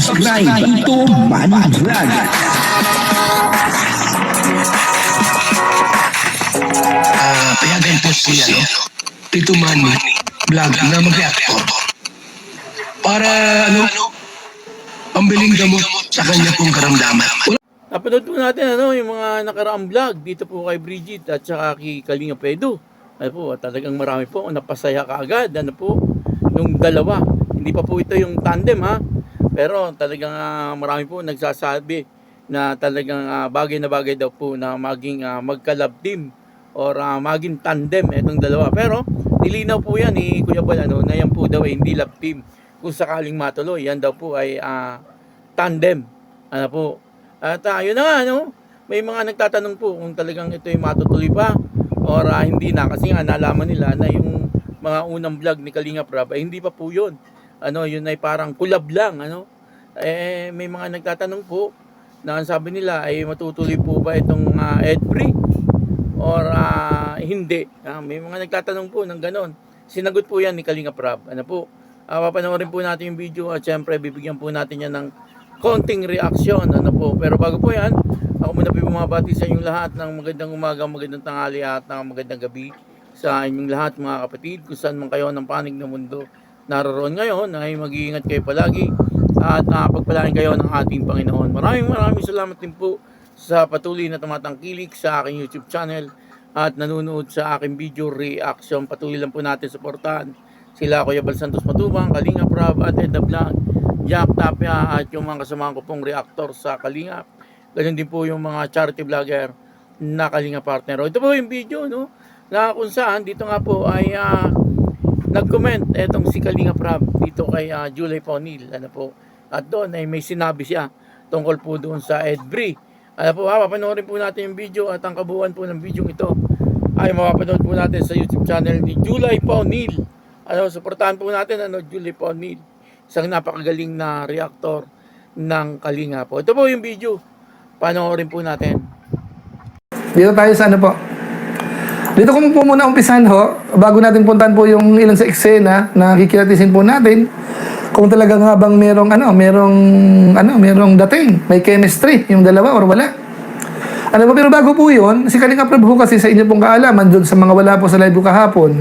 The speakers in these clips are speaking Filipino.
subscribe Ito Money Vlog. Payagan po siya, no? Tito Manny Vlog na mag-reactor. Para, pambiling gamot sa kanya pong karamdaman. Napanood po natin yung mga nakaraang vlog dito po kay Bridget at saka kay Kalinga Pedro. Po, talagang marami po napasaya kaagad nung dalawa. Hindi pa po ito yung tandem pero talagang marami po nagsasabi na talagang bagay na bagay daw po na maging magka-love team or maging tandem itong dalawa. Pero nilinaw po yan ni Kuya Bal na yan po daw hindi love team. Kung sakaling matuloy, yan daw po ay tandem. Po. At yun na nga, may mga nagtatanong po kung talagang ito ay matutuloy pa or hindi na. Kasi nga nalaman nila na yung mga unang vlog ni Kalinga Prab ay hindi pa po yun. Yun ay parang kulab lang. May mga nagtatanong po na sabi nila ay matutuloy po ba itong Edfree or hindi. May mga nagtatanong po ng ganon. Sinagot po yan ni Kalinga Prab. Papanoorin po natin yung video at syempre bibigyan po natin yan ng konting reaksyon. Pero bago po yan, ako muna po bumabati sa inyong lahat ng magandang umaga, magandang tanghali at magandang gabi sa inyong lahat mga kapatid. Kung saan man kayo ng panig ng mundo naroon ngayon, ay mag-iingat kayo palagi at pagpalain kayo ng ating Panginoon. Maraming salamat din po sa patuloy na tumatangkilik sa aking YouTube channel at nanonood sa aking video reaction. Patuloy lang po natin suportahan sila Kuya Bal Santos Matubang, Kalinga Prab at Edna Vlog, Jack Tapia at yung mga kasamahan ko pong reactor sa Kalinga. Ganun din po yung mga charity vlogger na Kalinga partner. Ito po yung video na kung saan dito nga po ay nag-comment etong si Kalinga Prab dito kay July Paunil. At doon ay may sinabi siya tungkol po doon sa Edfree. Papanoorin po natin yung video at ang kabuuan po ng video ito ay mapapanood po natin sa YouTube channel ni July Paunil. Suportahan po natin July Paunil, isang napakagaling na reactor ng Kalinga po. Ito po yung video. Panoorin po natin. Dito tayo sa po. Dito ko po muna umpisan bago natin puntahan po yung ilan sa eksena na kikilatisin po natin kung talaga nga bang merong dating, may chemistry yung dalawa or wala. Pero bago po yun, si Kalinga Prab kasi sa inyo pong kaalaman doon sa mga wala po sa live ko kahapon,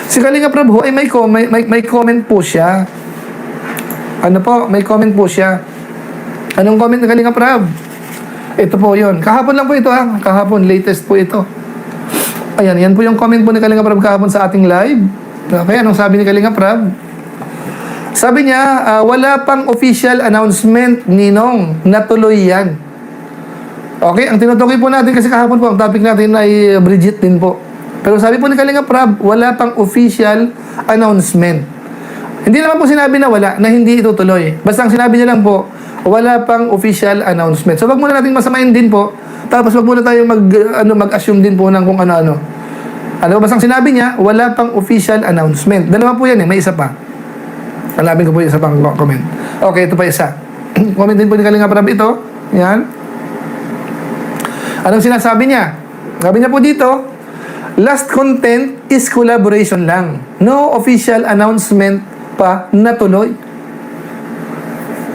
si Kalinga Prab ay may comment po siya. May comment po siya. Anong comment ng Kalinga Prab? Ito po yun. Kahapon lang po ito Kahapon, latest po ito. Ayan, yan po yung comment po ni Kalinga Prab kahapon sa ating live. Okay, anong sabi ni Kalinga Prab? Sabi niya, wala pang official announcement, Ninong. Natuloy yan. Okay, ang tinutukoy po natin kasi kahapon po, ang topic natin ay Bridget din po. Pero sabi po ni Kalinga Prab, wala pang official announcement. Hindi naman po sinabi na wala, na hindi itutuloy. Basta ang sinabi niya lang po, wala pang official announcement. So wag muna natin masamain din po. Tapos wag muna tayo mag-assume din po ng kung ano-ano. Basta ang sinabi niya, wala pang official announcement. Dalawa po yan may isa pa. Hanapin ko po yung isa pang comment. Okay, ito pa isa. Comment din po ni Kalinga Prab ito. Yan. Anong sinasabi niya? Sabi niya po dito, last content is collaboration lang. No official announcement pa natuloy.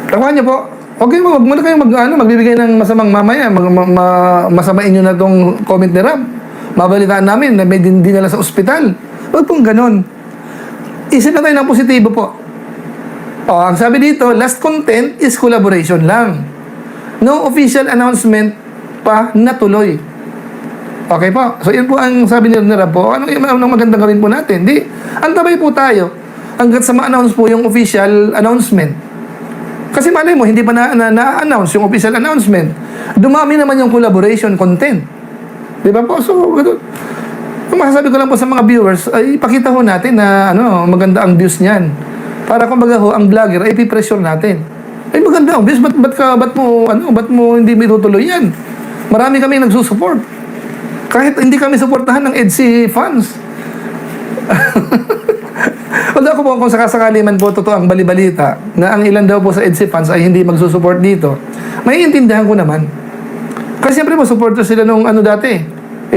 Takuhan niyo po. Okay, wag muna kayong magbibigay ng masamang mamaya. Masamain nyo na itong comment ni Rab. Mabalitaan namin na may dinala sa ospital. Wag pong ganon. Isip na tayo ng positibo po. Ang sabi dito, last content is collaboration lang. No official announcement pa natuloy. Okay po. So, yun po ang sabi ni Rab po. Anong magandang gawin po natin? Antabay po tayo hanggat sa ma-announce po yung official announcement. Kasi malay mo, hindi pa na-announce yung official announcement. Dumami naman yung collaboration content. Di ba po? So, ang masasabi ko lang po sa mga viewers, ay ipakita ho natin na maganda ang views niyan. Para kumbaga ang vlogger ay ipipressure natin. Ay maganda ang views, ba't mo hindi mitutuloy yan? Marami kami nagsusupport. Kahit hindi kami suportahan ng EDSI funds. Wala ko po kung sakasakali man po totoo ang balibalita na ang ilan daw po sa EDSI funds ay hindi magsusupport dito. May intindihan ko naman. Kasi siyempre po, supporter sila nung dati.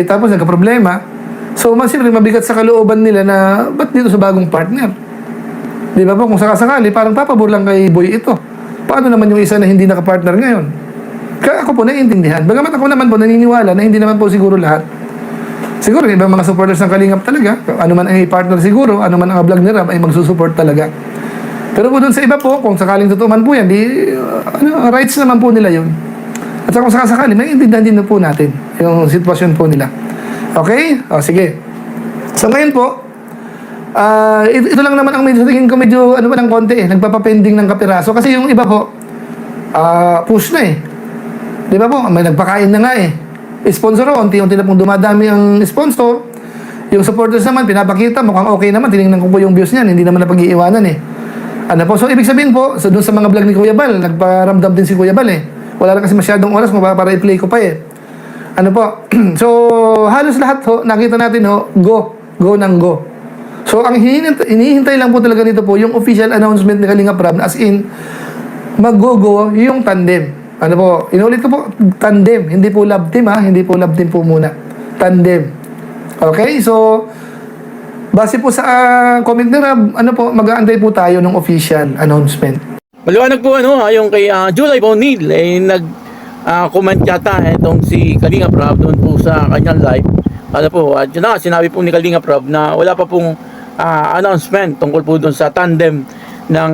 Tapos nagka-problema. So, siyempre mabigat sa kalooban nila na ba't dito sa bagong partner? Di ba po, kung sakasakali, parang papabor lang kay Boy ito. Paano naman yung isa na hindi nakapartner ngayon? Kaya ako po naiintindihan. Bagamat ako naman po naniniwala na hindi naman po siguro lahat. Siguro ibang mga supporters ng Kalingap talaga, ano man ay partner siguro, ano man ang vlog ni Rab ay magsusupport talaga. Pero po doon sa iba po, kung sakaling totoo man po yan, rights naman po nila yun. At kung sakasakali, may intindihan din po natin yung sitwasyon po nila. Okay? O, sige. So ngayon po, ito lang naman ang tingin ko medyo ano ba ng konti nagpapapending ng kapiraso kasi yung iba po push na di ba po, may nagpakain na nga sponsor o, unti-unti na pong dumadami ang sponsor. Yung supporters naman, pinapakita, mukhang okay naman, tinignan ko po yung views niyan, hindi naman na pag-iiwanan ano po, so ibig sabihin po, so doon sa mga vlog ni Kuya Bal, nagparamdam din si Kuya Bal wala lang kasi masyadong oras para i-play ko pa ano po, so halos lahat nakita natin go ng go. So, ang hinihintay lang po talaga nito po, yung official announcement ni Kalingap Rab, as in, mag-go yung tandem. Ano po, inulit ko po, tandem. Hindi po love team hindi po love team po muna. Tandem. Okay, so, base po sa comment ni Rab, ano po, mag-aantay po tayo ng official announcement. Maliwanag po yung kay July Bonil, comment yata itong si Kalingap Rab doon po sa kanyang live. Ano po, at yun sinabi po ni Kalingap Rab na wala pa pong announcement tungkol po doon sa tandem ng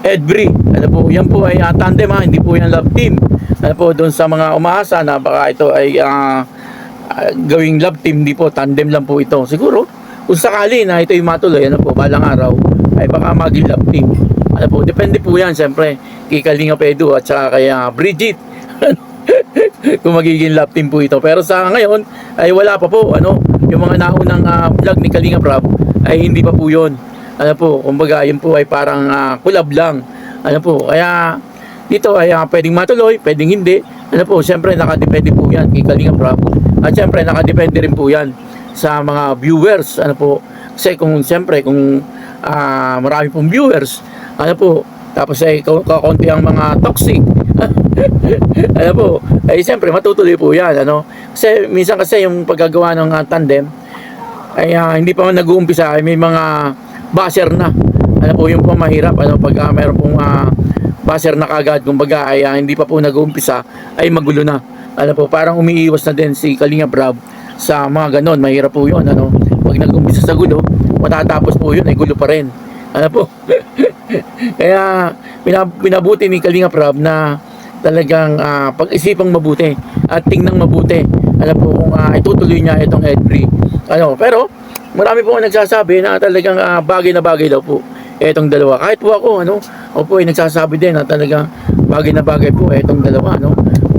Edbri. Ano po, yan po ay tandem hindi po yan love team. Ano po, doon sa mga umaasa na baka ito ay gawing love team, hindi po, tandem lang po ito. Siguro, kung sakali na ito yung matuloy, ano po, balang araw, ay baka maging love team. Ano po, depende po yan, siyempre, kay Kalingap Edu at saka kay Bridget. Kung magiging love team po ito. Pero sa ngayon, ay wala pa po, yung mga naunang vlog ni Kalingap Rab ay hindi pa po yun. Ano po, kumbaga yun po ay parang collab lang. Ano po, kaya dito ay pwedeng matuloy, pwedeng hindi. Ano po, siyempre nakadepende po yan kay Kalingap Rab. At siyempre nakadepende rin po yan sa mga viewers. Ano po, kasi siyempre kung marami pong viewers, ano po, tapos ay kakunti ang mga toxic. Ano po, ay siyempre matutuloy po yan. Kasi minsan kasi yung paggagawa ng tandem ay hindi pa man nag-uumpisa, ay may mga basher na. Ano po, yung po mahirap pag mayroon pong basher na kagad, kumbaga ay hindi pa po nag-uumpisa, ay magulo na. Ano po, parang umiiwas na din si Kalingap Rab sa mga ganon. Mahirap po yun. Pag nag-uumpisa sa gulo, matatapos po yun ay gulo pa rin. Ano po. Kaya pinabuti ni Kalingap Rab na talagang pag-isipang mabuti at tingnan mabuti. Ano po, kung itutuloy niya itong Edbri. Pero marami po nagsasabi na talagang bagay na bagay daw po itong dalawa. Kahit po ako, ako po ay nagsasabi din na talagang bagay na bagay po itong dalawa.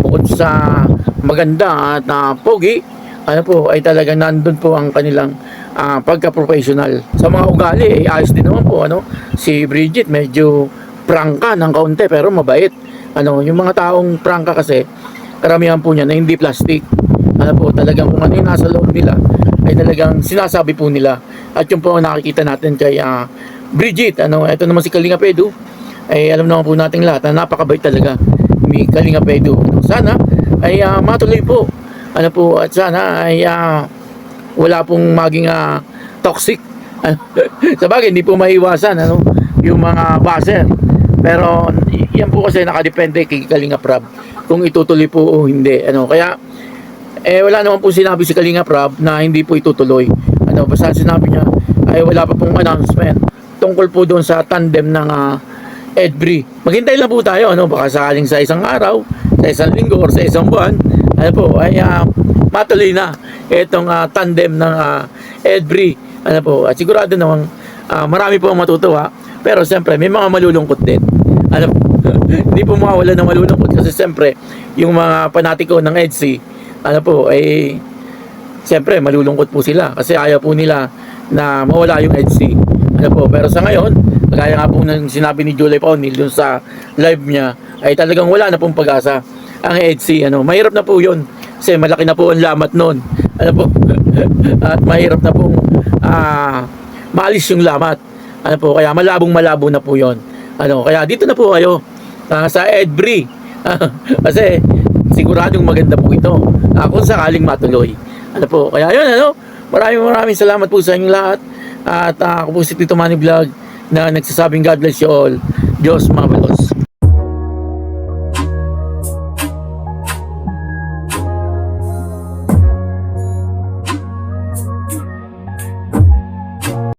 Bukod sa maganda at pogi, ano po, ay talagang nandun po ang kanilang pagka-professional. Sa mga ugali, ayos din naman po. Si Bridget medyo prangka ng kaunti pero mabait. Yung mga taong prangka kasi, karamihan po niya na hindi plastic. Po, talagang kung ano yung nasa loob nila, ay talagang sinasabi po nila. At yung po nakikita natin kay Bridget, ito naman si Kalingap Edu, ay alam naman po natin lahat na napakabait talaga ni Kalingap Edu. Sana ay matuloy po. At sana ay wala pong maging toxic. Sa bagay, hindi po maiwasan yung mga baser. Pero yan po kasi nakadepende kay Kalingap Rab kung itutuloy po o hindi. Kaya wala naman po sinabi si Kalingap Rab na hindi po itutuloy. Basta sinabi niya ay wala pa pong announcement tungkol po doon sa tandem ng Edbri. Maghintay lang po tayo, baka sakaling sa isang araw, sa isang linggo, or sa isang buwan, ay matuloy na itong tandem ng Edbri. At sigurado namang marami po ang matutuwa, pero siyempre may mga malulungkot din. Hindi po mawawala ng malulungkot kasi siyempre yung mga panatiko ng EDSI, ay siyempre malulungkot po sila kasi ayaw po nila na mawala yung EDSI. Pero sa ngayon, kagaya nga po ng sinabi ni July Paunil dun sa live niya, ay talagang wala na pong pag-asa ang EDSI. Mahirap na po yun kasi malaki na po ang lamat nun. At mahirap na pong maalis yung lamat. Kaya malabo na po yun. Kaya dito na po kayo sa Edbri. Kasi siguradong maganda po ito kung sakaling matuloy. Kaya yun, maraming salamat po sa inyong lahat. At ako po si Tito Manny Vlog na nagsasabing God bless you all. Diyos mga